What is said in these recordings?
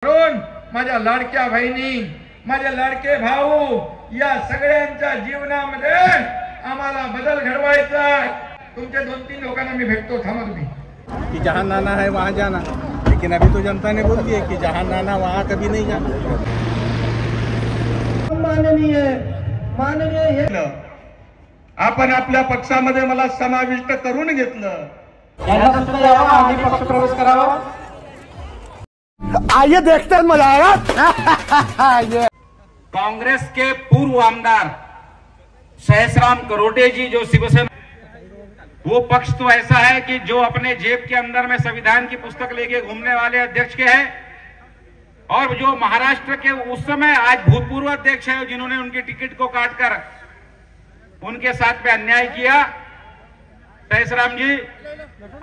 म्हणून माझ्या लाडक्या बहिणी, माझे लाडके भाऊ, या सगळ्यांच्या जीवनामध्ये आम्हाला बदल घडवायचा आहे। तुमच्या 2-3 लोकांना मी भेटतो, थांबा तुम्ही। कि जहाँ नाना है वहाँ जाना, लेकिन अभी तो जनता ने बोल दिया कि जहाँ नाना वहाँ कभी नहीं जाना। माननीय आपण आपल्या पक्षामध्ये मला समाविष्ट करून घेतलं। पक्ष प्रवेश करावा। आइए देखते हैं, मजा आएगा। कांग्रेस के पूर्व आमदार सहसराम करोटे जी जो शिवसेना, वो पक्ष तो ऐसा है कि जो अपने जेब के अंदर में संविधान की पुस्तक लेके घूमने वाले अध्यक्ष के हैं, और जो महाराष्ट्र के उस समय आज भूतपूर्व अध्यक्ष है जिन्होंने उनकी टिकट को काटकर उनके साथ में अन्याय किया। सहसराम जी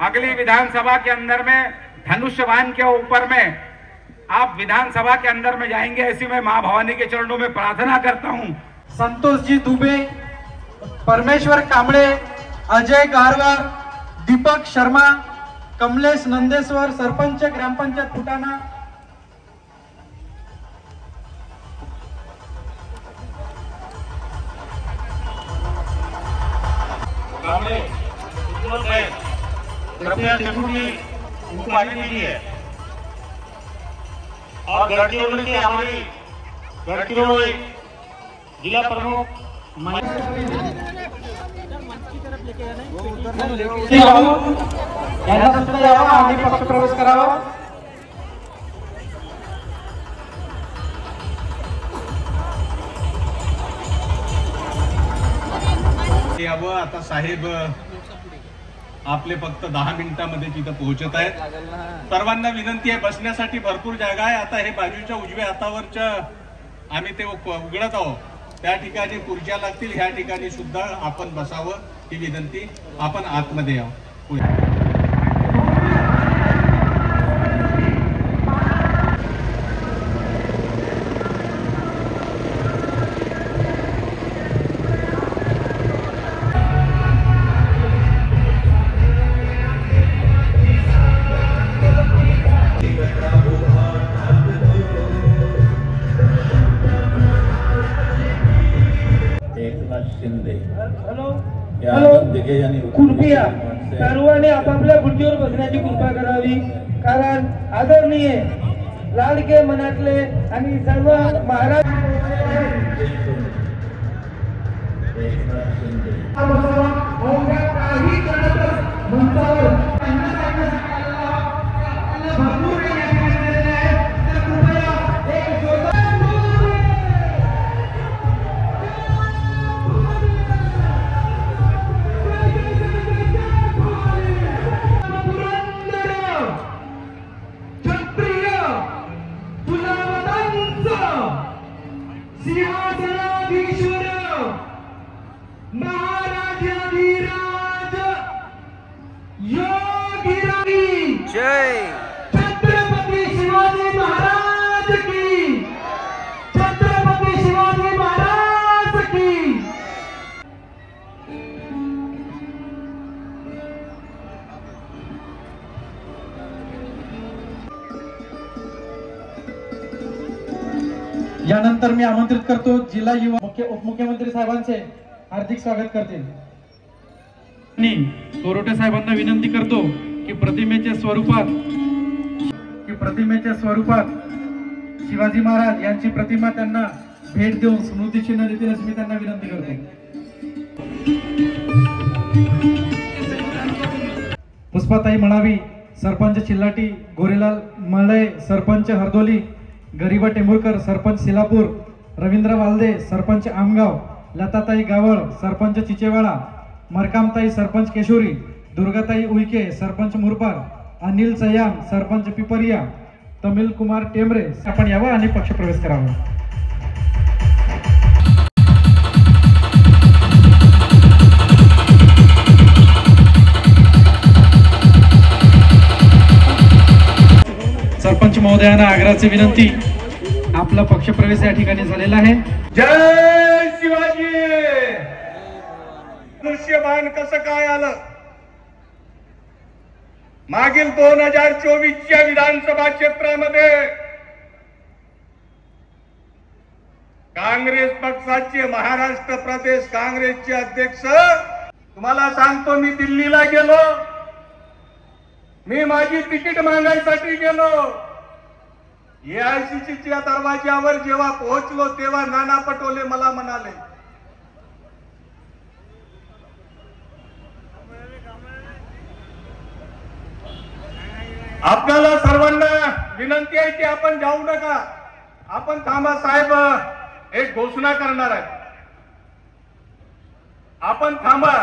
अगली विधानसभा के अंदर में धनुष्यबाण के ऊपर में आप विधानसभा के अंदर में जाएंगे, ऐसी मैं मां भवानी के चरणों में प्रार्थना करता हूं। संतोष जी दुबे, परमेश्वर कांबळे, अजय गारवार, दीपक शर्मा, कमलेश नंदेश्वर, सरपंच ग्रामपंचायत फुटाणा। कृपया उनको आने दीजिए। और गढ़चिरौली के हमारी गढ़चिरौली जिला प्रमुख पक्ष प्रवेश करावा। यावं आता साहेब आपले फक्त 10 मिनिटांमध्ये तिथं पोहोचत आहेत। सर्वांना विनंती आहे, बसण्यासाठी भरपूर जागा आहे। आता हे बाजूच्या उजव्या हातावरच्या आम्ही ते उघडत आहोत, त्या ठिकाणी खुर्च्या लागतील, ह्या ठिकाणी सुद्धा आपण बसावं ही विनंती। आपण आतमध्ये यावं। कृपया सर्वांनी आपापल्या खुर्चीवर बसण्याची कृपा करावी, कारण आदरणीय लाडके मनातले आणि सर्व महाराज जय छत्रपती शिवाजी महाराज की, छत्रपती शिवाजी महाराज की। यानंतर मी आमंत्रित करतो जिल्हा युवा उपमुख्यमंत्री साहेबांचे हार्दिक स्वागत करतील। कोरोटे साहेबांना विनंती करतो की प्रतिमेच्या स्वरूपात शिवाजी महाराज यांची प्रतिमा त्यांना भेट देऊन स्मृतिचिन्ह देतील अशी मी त्यांना विनंती करतो। पुष्पाताई म्हणावी, सरपंच चिल्लाटी, गोरेलाल मळे, सरपंच हरदोली, गरिबा टेंभुरकर, सरपंच सिलापूर, रवींद्र वालदे, सरपंच आमगाव, लताताई गावळ, सरपंच चिचेवाडा, मरकामताई, सरपंच केशोरी, दुर्गाताई उईके, सरपंच मुरबाड, अनिल सयाम, सरपंच पिपरिया, तमिल कुमार टेमरे आपण यावं आणि पक्ष प्रवेश करावा। सरपंच महोदयांना आग्रहाची विनंती, आपला पक्ष प्रवेश या ठिकाणी झालेला आहे। जय शिवाजी। धनुष्यबाण कसं काय आलं? मागील 2024च्या विधानसभा क्षेत्रामध्ये काँग्रेस पक्षाचे महाराष्ट्र प्रदेश काँग्रेसचे अध्यक्ष, तुम्हाला सांगतो, मी दिल्लीला गेलो, मी माझी तिकीट मागायसाठी गेलो. एआयसीसीच्या दरवाज्यावर जेव्हा पोहोचलो तेव्हा नाना पटोले मला म्हणाले, आपल्याला सर्वांना विनंती आहे की आपण जाऊ नका, आपण थांबा, साहेब एक घोषणा करणार आहे, आपण थांबा,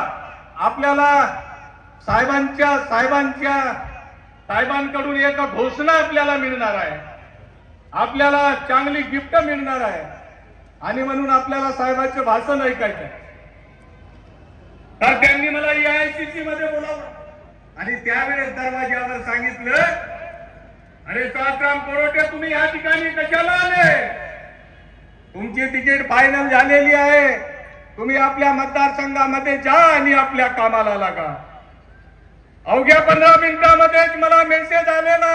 आपल्याला साहेबांकडून एक घोषणा आपल्याला मिळणार आहे, आपल्याला चांगली गिफ्ट मिळणार आहे आणि म्हणून आपल्याला साहेबांचे भाषण ऐकायचं. तर त्यांनी मला एआयसीसी मध्ये बोलावलं आणि त्यावेळेस दरवाज्यावर सांगितलं, अरे सहस्राम करोटे, तुम्ही या ठिकाणी कशाला आले? तुमची तिकीट फायनल झालेली आहे, तुम्ही आपल्या मतदारसंघामध्ये जा आणि आपल्या कामाला लागा. अवघ्या 15 मिनिटांमध्येच मला मेसेज आलेला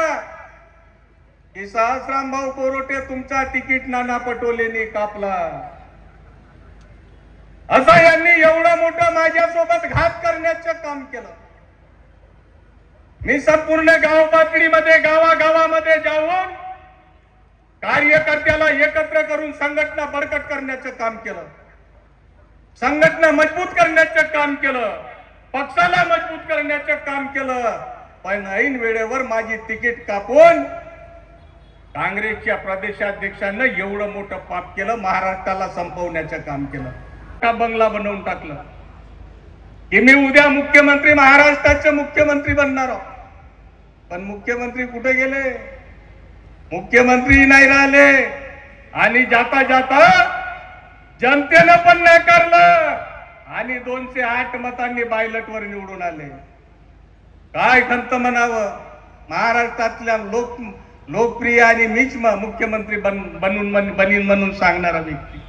की सहस्राम भाऊ कोरोटे, तुमचा तिकीट नाना पटोलेंनी कापला. असं यांनी एवढं मोठं माझ्यासोबत घात करण्याचं काम केलं. मी संपूर्ण गाव पातळीमध्ये, गावागावामध्ये जाऊन कार्यकर्त्याला एकत्र करून संघटना बळकट करण्याचं काम केलं, संघटना मजबूत करण्याचं काम केलं, पक्षाला मजबूत करण्याचं काम केलं. पण ऐन वेळेवर माझी तिकीट कापून काँग्रेसच्या प्रदेशाध्यक्षांना एवढं मोठं पाप केलं, महाराष्ट्राला संपवण्याचं काम केलं. का बंगला बनवून टाकलं की मी उद्या मुख्यमंत्री, महाराष्ट्राचे मुख्यमंत्री बनणार आहोत. पण मुख्यमंत्री कुठे गेले? मुख्यमंत्री नाही राहिले आणि जाता जाता जनतेनं पण नाकारलं आणि 208 मतांनी बायलटवर निवडून आले. काय खंत म्हणावं, महाराष्ट्रातल्या लोकप्रिय आणि मीच मुख्यमंत्री बनीन म्हणून सांगणारा व्यक्ती.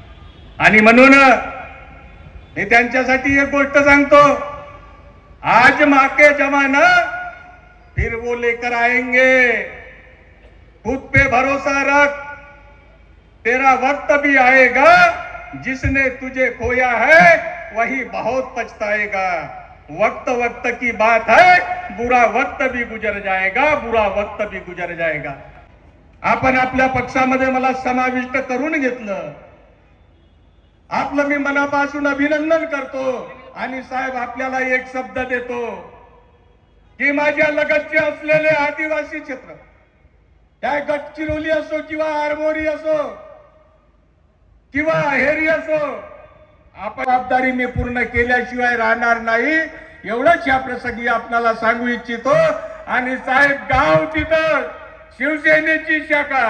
आणि म्हणून मी त्यांच्यासाठी एक गोष्ट सांगतो, आज माके जमाना फिर वो लेकर आएंगे, खुद पे भरोसा रख, तेरा वक्त भी आएगा, जिसने तुझे खोया है वही बहुत पछताएगा. वक्त वक्त की बात है, बुरा वक्त भी गुजर जाएगा, बुरा वक्त भी गुजर जाएगा. आपण आपल्या पक्षामध्ये मला समाविष्ट करून घेतलं, आपलं मी मनापासून अभिनंदन करतो. आणि साहेब, आपल्याला एक शब्द देतो की माझ्या लगतचे असलेले आदिवासी क्षेत्र, त्या गडचिरोली असो किंवा आरमोरी असो किंवा अहेरी असो, आपण जबाबदारी मी पूर्ण केल्याशिवाय राहणार नाही, एवढंच या प्रसंगी आपल्याला सांगू इच्छितो. आणि साहेब, गाव तिथं शिवसेनेची शाखा,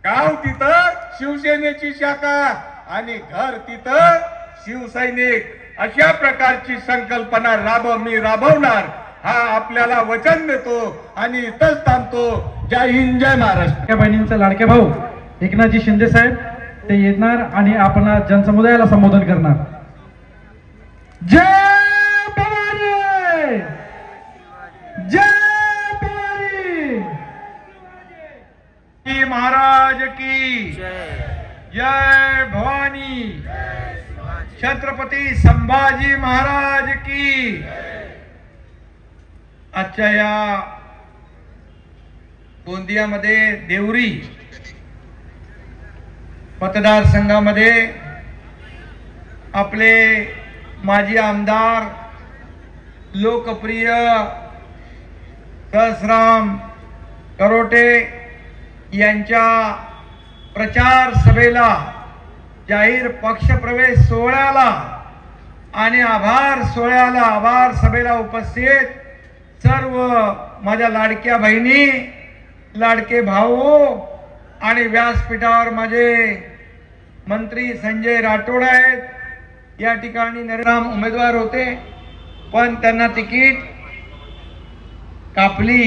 गाव तिथं शिवसेनेची शाखा आणि घर तिथं शिवसैनिक, अशा प्रकारची संकल्पना मी राबवणार, हा आपल्याला वचन देतो आणि इथंच थांबतो. जय हिंद, जय महाराष्ट्र. त्या बहिणींचा लाडके भाऊ एकनाथजी शिंदे साहेब ते येणार आणि आपला जनसमुदायाला संबोधन करणार. जय भवानी, जय भवानी महाराज की जय, भवानी छत्रपती संभाजी महाराज की. आजच्या या गोंदियामध्ये देवरी मतदारसंघामध्ये आपले माजी आमदार, लोकप्रिय सहस्राम करोटे यांच्या प्रचार सभेला, जाहीर पक्षप्रवेश सोहळ्याला आणि आभार सोहळ्याला, आभार सभेला उपस्थित सर्व माझ्या लाडक्या बहिणी, लाडके भाऊ आणि व्यासपीठावर माझे मंत्री संजय राठोड आहेत. या ठिकाणी नरेंद्र उमेदवार होते पण त्यांना तिकीट कापली.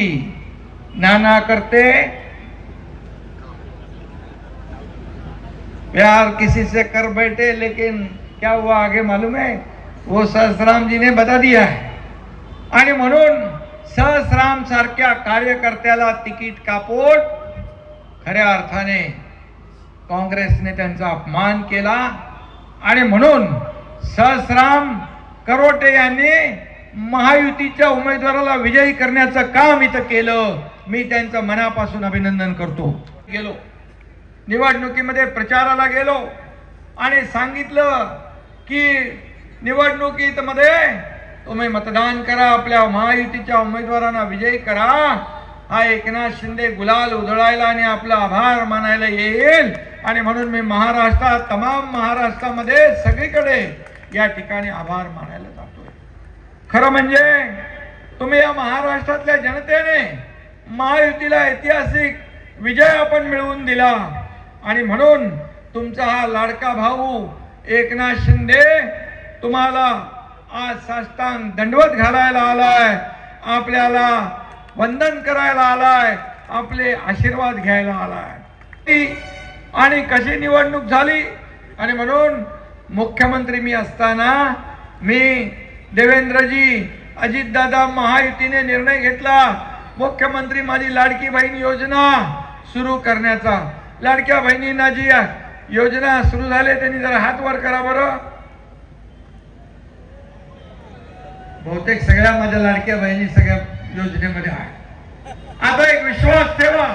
नाना करते प्यार किसी से कर बैठे, लेकिन क्या हुआ आगे मालूम है, वो सहस्राम जी ने बता दिया है. आणि म्हणून सहस्राम सारख्या कार्यकर्त्याला तिकीट कापून खऱ्या अर्थाने काँग्रेसने त्यांचा अपमान केला आणि म्हणून सहस्राम करोटे यांनी महायुतीच्या उमेदवाराला विजयी करण्याचं काम इथं केलं. मी त्यांचं मनापासून अभिनंदन करतो. गेलो निवडणुकीमध्ये प्रचाराला गेलो आणि सांगितलं की निवडणुकीत मध्ये तुम्ही मतदान करा, आपल्या महायुतीच्या उमेदवारांना विजयी करा. हा एकनाथ शिंदे गुलाल उधळायला आणि आपला आभार मानायला येईल. आणि म्हणून मी महाराष्ट्रात, तमाम महाराष्ट्रामध्ये सगळीकडे या ठिकाणी आभार मानायला जातोय. खरं म्हणजे तुम्ही या महाराष्ट्रातल्या जनतेने महायुतीला ऐतिहासिक विजय आपण मिळवून दिला आणि म्हणून तुमचा हा लाडका भाऊ एकनाथ शिंदे तुम्हाला आज साष्टांग दंडवत घालायला आलाय, आपल्याला वंदन करायला आलाय, आपले आशीर्वाद घ्यायला आलाय. आणि कशी निवडणूक झाली आणि म्हणून मुख्यमंत्री मी असताना मी देवेंद्रजी, अजितदादा महायुतीने निर्णय घेतला मुख्यमंत्री माझी लाडकी बहीण योजना सुरू करण्याचा. लाडक्या बहिणींना जी योजना सुरू झाली त्यांनी जरा हात वर करा बरं. बहुतेक सगळ्या माझ्या लाडक्या बहिणी सगळ्या योजनेमध्ये आहे. आता एक विश्वास ठेवा,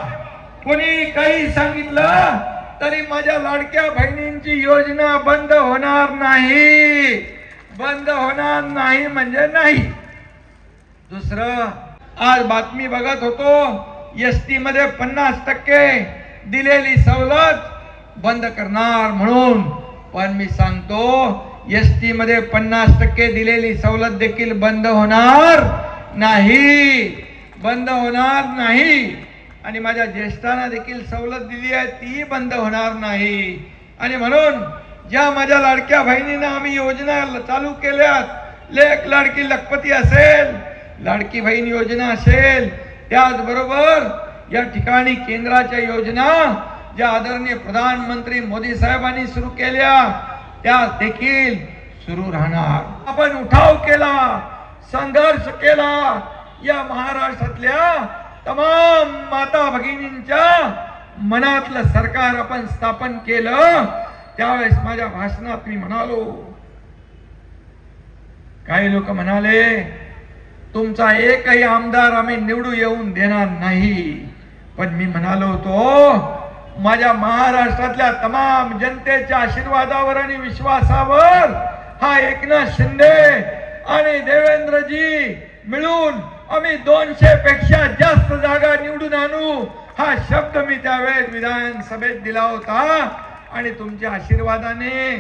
कोणी काही सांगितलं तरी माझ्या लाडक्या बहिणींची योजना बंद होणार नाही. बंद होणार नाही म्हणजे नाही. दुसरं, आज बातमी बघत होतो एसटी मध्ये 50% दिलेली सवलत बंद करणार म्हणून. पण मी सांगतो एसटी मध्ये 50% दिलेली सवलत देखील बंद होणार नाही. बंद होणार नाही. आणि माझ्या ज्येष्ठांना देखील सवलत दिली आहे, ती बंद होणार नाही. आणि म्हणून ज्या माझ्या लाडक्या बहिणींना आम्ही योजना चालू केल्यात, लेक लाडकी लखपती असेल, लाडकी बहीण योजना असेल, त्याचबरोबर या ठिकाणी केंद्राच्या योजना ज्या आदरणीय प्रधानमंत्री मोदी साहेबांनी सुरू केल्या त्या देखील सुरू राहणार. आपण उठाव केला, संघर्ष केला, या महाराष्ट्रातल्या तमाम माता भगिनींच्या मनातलं सरकार आपण स्थापन केलं. त्यावेळेस माझ्या भाषणात मी म्हणालो, काही लोक म्हणाले तुमचा एकही आमदार आम्ही निवडून येऊन देणार नाही. पण मी म्हणालो होतो माझ्या महाराष्ट्रातल्या तमाम जनतेच्या आशीर्वादावर आणि विश्वासावर हा एकनाथ शिंदे आणि देवेंद्रजी मिळून आम्ही 200 पेक्षा जास्त जागा निवडून आणू. हा शब्द मी त्यावेळेस विधानसभेत दिला होता आणि तुमच्या आशीर्वादाने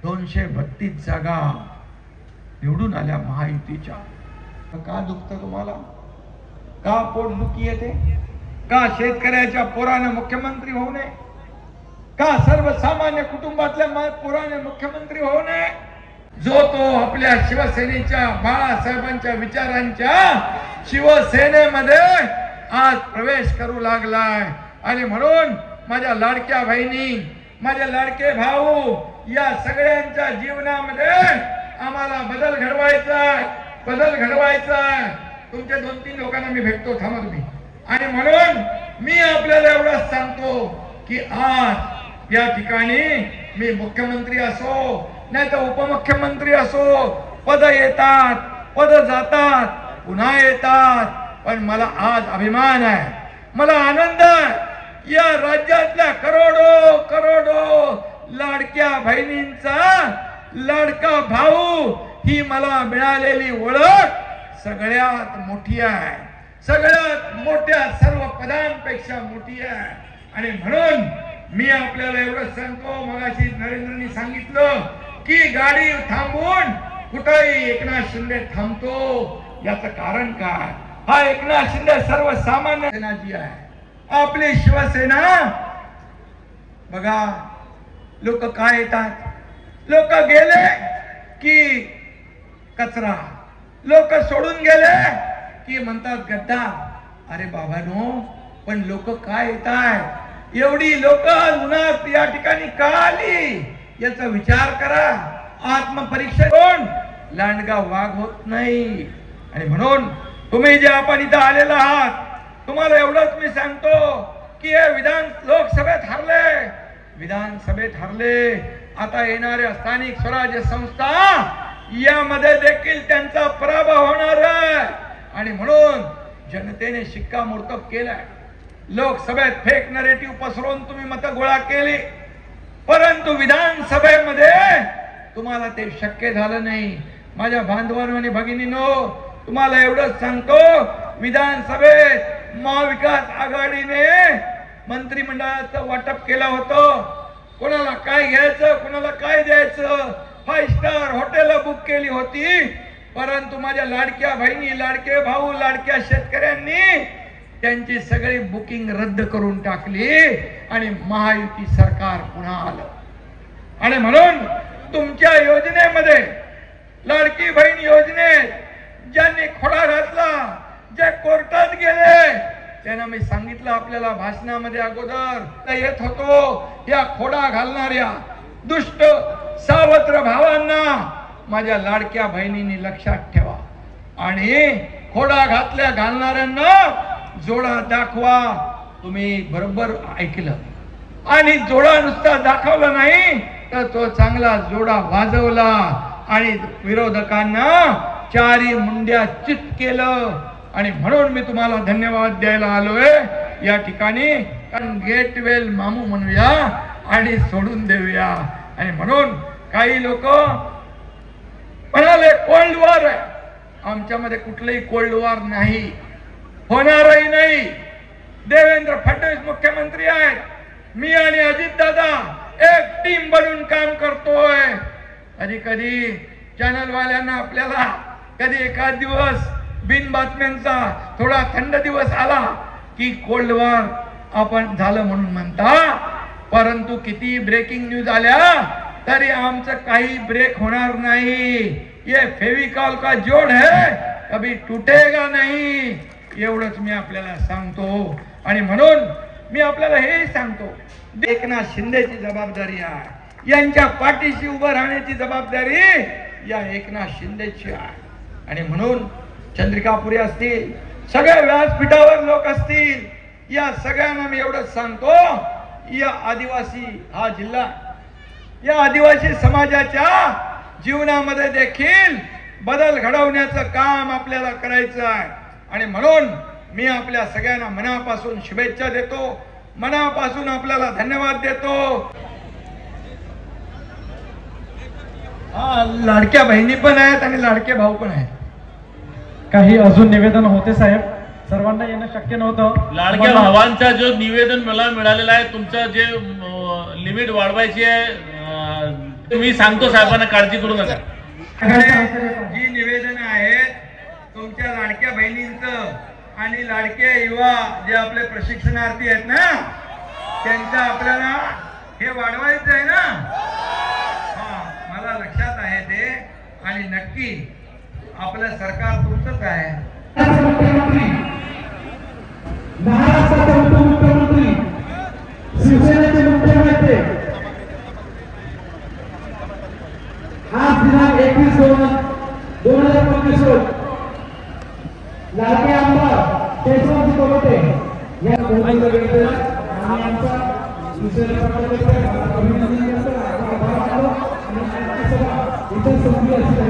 232 जागा निवडून आल्या महायुतीच्या. का दुखतं तुम्हाला? का पोटदुखी येते? का शेतकऱ्याच्या पोराने मुख्यमंत्री होऊ नये? का सर्वसामान्य कुटुंबातल्या पोराने मुख्यमंत्री होऊ नये? जो तो आपल्या शिवसेनेच्या बाळासाहेबांच्या विचारांच्या शिवसेनेमध्ये आज प्रवेश करू लागलाय. आणि म्हणून माझ्या लाडक्या बहिणी, माझे लाडके भाऊ, या सगळ्यांच्या जीवनामध्ये आम्हाला बदल घडवायचा, बदल घडवायचा. तुमच्या 2-3 लोकांना मी भेटतो, थांबा तुम्ही. आणि म्हणून मी आपल्याला एवढंच सांगतो की आज या ठिकाणी मी मुख्यमंत्री असो नाही तर उपमुख्यमंत्री असो, पद येतात, पद जातात, पुन्हा येतात, पण मला आज अभिमान आहे, मला आनंद आहे. या राज्यातल्या करोडो करोडो लाडक्या बहिणींचा लाडका भाऊ ही मला मिळालेली ओळख सगळ्यात मोठी आहे, सगळ्यात मोठ्या सर्व पदांपेक्षा मोठी आहे. आणि म्हणून मी आपल्याला एवढंच सांगतो, मगाशी नरेंद्रनी सांगितलं की गाडी थांबवून कुठेही एकनाथ शिंदे थांबतो, याचं कारण काय? हा एकनाथ शिंदे सर्वसामान्य सेनाजी आहे, आपली शिवसेना. बघा लोक काय येतात, लोक गेले की कचरा, लोक सोडून गेले की म्हणतात गद्दार. अरे बाबांनो, पण लोक काय येतात? एवढी लोक उन्हात या ठिकाणी का आली याचा विचार करा. आत्मपरीक्षा करून लांडगा वाघ होत नाही. आणि म्हणून तुम्ही जे आपण इथं आलेला आहात, तुम्हाला एवढंच मी सांगतो की हे विधान लोकसभेत हरले, विधानसभेत हरले, आता येणाऱ्या स्थानिक स्वराज्य संस्था यामध्ये देखील त्यांचा पराभव होणार आहे आणि म्हणून जनतेने शिक्कामोर्तब केलाय. लोकसभेत फेक नरेटिव्ह पसरवून तुम्ही मतं गोळा केली, परंतु विधानसभेमध्ये तुम्हाला ते शक्य झालं नाही. माझ्या बांधवांनो आणि भगिनींनो, तुम्हाला एवढंच सांगतो, विधानसभेत महाविकास आघाडीने मंत्रिमंडळाचं वाटप केलं होतं. कोणाला काय घ्यायचं, कोणाला काय द्यायचं, 5 स्टार हॉटेल बुक केली होती, परंतु माझ्या लाडक्या बहिणी, लाडके भाऊ, लाडक्या शेतकऱ्यांनी त्यांची सगळी बुकिंग रद्द करून टाकली आणि महायुती सरकार पुन्हा आलं. आणि म्हणून तुमच्या योजनेमध्ये, लाडकी बहीण योजनेत ज्यांनी खोडा घातला, जे कोर्टात गेले, त्यांना मी सांगितलं आपल्याला भाषणामध्ये अगोदर येत होतो, या खोडा घालणाऱ्या दुष्ट सावत्र भावांना माझ्या लाडक्या बहिणींनी लक्षात ठेवा आणि खोडा घालणाऱ्यांना जोडा दाखवा. तुम्ही बरोबर ऐकलं आणि जोडा नुसता दाखवला नाही तर तो चांगला जोडा वाजवला आणि विरोधकांना चारी मुंड्या चित केलं. आणि म्हणून मी तुम्हाला धन्यवाद द्यायला आलोय या ठिकाणी. गेट वेल मामू म्हणूया आणि सोडून देऊया. आणि म्हणून काही लोक म्हणाले कोल्ड वॉर आहे, आमच्यामध्ये कुठलंही कोल्ड वॉर नाही, होणारही नाही. देवेंद्र फडणवीस मुख्यमंत्री आहेत, मी आणि अजित दादा एक टीम बनून काम करतोय. कधी कधी चॅनलवाल्यांना आपल्याला कधी एखाद दिवस बिन बातम्यांचा थोडा थंड दिवस आला की कोल्ड वॉर आपण झालं म्हणून म्हणता, परंतु किती ब्रेकिंग न्यूज आल्या तरी आमचं काही ब्रेक होणार नाही. ये फेविकॉल का जोड है, कभी टूटेगा नहीं, एवढंच मी आपल्याला सांगतो. आणि म्हणून मी आपल्याला हे सांगतो, एकनाथ शिंदेची जबाबदारी आहे, यांच्या पाठीशी उभं राहण्याची जबाबदारी या एकनाथ शिंदेची आहे. आणि म्हणून चंद्रिकापुरी असतील, सगळ्या व्यासपीठावर लोक असतील, या सगळ्यांना मी एवढंच सांगतो, या आदिवासी हा जिल्हा, या आदिवासी समाजाच्या जीवनामध्ये देखील बदल घडवण्याचं काम आपल्याला करायचं आहे. आणि म्हणून मी आपल्या सगळ्यांना मनापासून शुभेच्छा देतो, मनापासून आपल्याला धन्यवाद देतो. लाडक्या बहिणी पण आहेत आणि लाडके भाऊ पण आहेत. काही अजून निवेदन होते साहेब, सर्वांना येणं शक्य नव्हतं. लाडक्या भावांचा जो निवेदन मला मिळालेलं आहे, तुमचं जे लिमिट वाढवायची आहे, मी सांगतो साहेबांना, काळजी करू नका. जी निवेदन आहेत तुमच्या लाडक्या बहिणींचं आणि लाडके युवा जे आपले प्रशिक्षणार्थी आहेत ना, त्यांचं आपल्याला हे वाढवायचं आहे ना. मला लक्षात आहे ते, आणि नक्की आपलं सरकार तुमचंच आहे. महाराष्ट्राचे उपमुख्यमंत्री, शिवसेनेचे मुख्यमंत्री, आज दिनांक 21/2/2025 रोज लाडके आमदार केशवजी कोलते या आणि आमचा शिवसेनेचा अभिनंदन करतो. इतर संधी असं